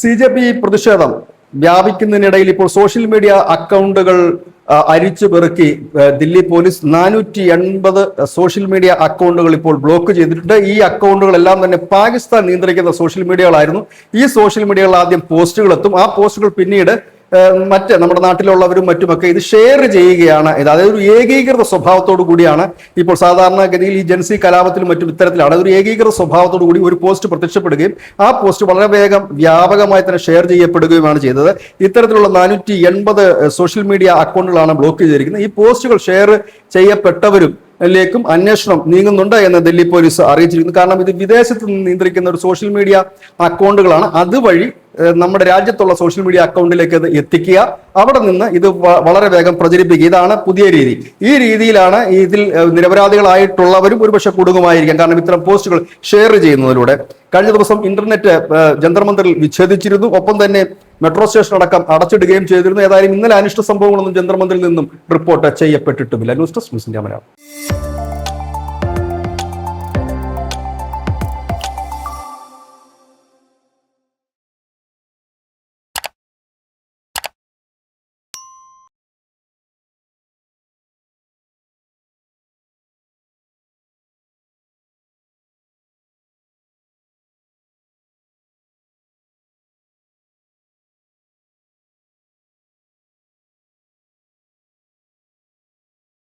CJP പ്രതിഷേധം വ്യാപിക്കുന്നതിനിടയിൽ ഇപ്പോൾ social media അക്കൗണ്ടുകൾ അരിച്ചു പെറുക്കി ദില്ലി പോലീസ് 480 സോഷ്യൽ മീഡിയ അക്കൗണ്ടുകൾ ഇപ്പോൾ ബ്ലോക്ക് ചെയ്തിട്ടുണ്ട്. ഈ അക്കൗണ്ടുകളെല്ലാം തന്നെ പാകിസ്ഥാൻ നിയന്ത്രിക്കുന്ന സോഷ്യൽ മീഡിയകളായിരുന്നു. ഈ സോഷ്യൽ മീഡിയകളിൽ ആദ്യം പോസ്റ്റുകൾ എത്തും. ആ പോസ്റ്റുകൾ പിന്നീട് മറ്റ് നമ്മുടെ നാട്ടിലുള്ളവരും മറ്റുമൊക്കെ ഇത് ഷെയർ ചെയ്യുകയാണ്. അതായത് ഒരു ഏകീകൃത സ്വഭാവത്തോടു കൂടിയാണ് ഇപ്പോൾ സാധാരണഗതിയിൽ ഈ ജൻസി കലാപത്തിലും മറ്റും ഇത്തരത്തിലാണ് ഒരു ഏകീകൃത സ്വഭാവത്തോടു കൂടി ഒരു പോസ്റ്റ് പ്രത്യക്ഷപ്പെടുകയും ആ പോസ്റ്റ് വളരെ വേഗം വ്യാപകമായി തന്നെ ഷെയർ ചെയ്യപ്പെടുകയുമാണ് ചെയ്തത്. ഇത്തരത്തിലുള്ള 480 സോഷ്യൽ മീഡിയ അക്കൗണ്ടുകളാണ് ബ്ലോക്ക് ചെയ്തിരിക്കുന്നത്. ഈ പോസ്റ്റുകൾ ഷെയർ ചെയ്യപ്പെട്ടവരും ലേക്കും അന്വേഷണം നീങ്ങുന്നുണ്ട് എന്ന് ദില്ലി പോലീസ് അറിയിച്ചിരിക്കുന്നു. കാരണം ഇത് വിദേശത്ത് നിന്ന് നിയന്ത്രിക്കുന്ന ഒരു സോഷ്യൽ മീഡിയ അക്കൗണ്ടുകളാണ്. അതുവഴി നമ്മുടെ രാജ്യത്തുള്ള സോഷ്യൽ മീഡിയ അക്കൗണ്ടിലേക്ക് അത് എത്തിക്കുക, അവിടെ നിന്ന് ഇത് വളരെ വേഗം പ്രചരിപ്പിക്കുക. ഇതാണ് പുതിയ രീതി. ഈ രീതിയിലാണ് ഇതിൽ നിരപരാധികളായിട്ടുള്ളവരും ഒരുപക്ഷെ കുടുങ്ങുമായിരിക്കാം. കാരണം ഇത്തരം പോസ്റ്റുകൾ ഷെയർ ചെയ്യുന്നതിലൂടെ കഴിഞ്ഞ ദിവസം ഇന്റർനെറ്റ് ജന്തർ മന്ദിറിൽ വിച്ഛേദിച്ചിരുന്നു. ഒപ്പം തന്നെ മെട്രോ സ്റ്റേഷൻ അടക്കം അടച്ചിടുകയും ചെയ്തിരുന്നു. ഏതായാലും ഇന്നലെ അനിഷ്ട സംഭവങ്ങളൊന്നും ജന്തർ മന്ദിറിൽ നിന്നും റിപ്പോർട്ട് ചെയ്യപ്പെട്ടിട്ടുമില്ല. News desk news India Malayalam.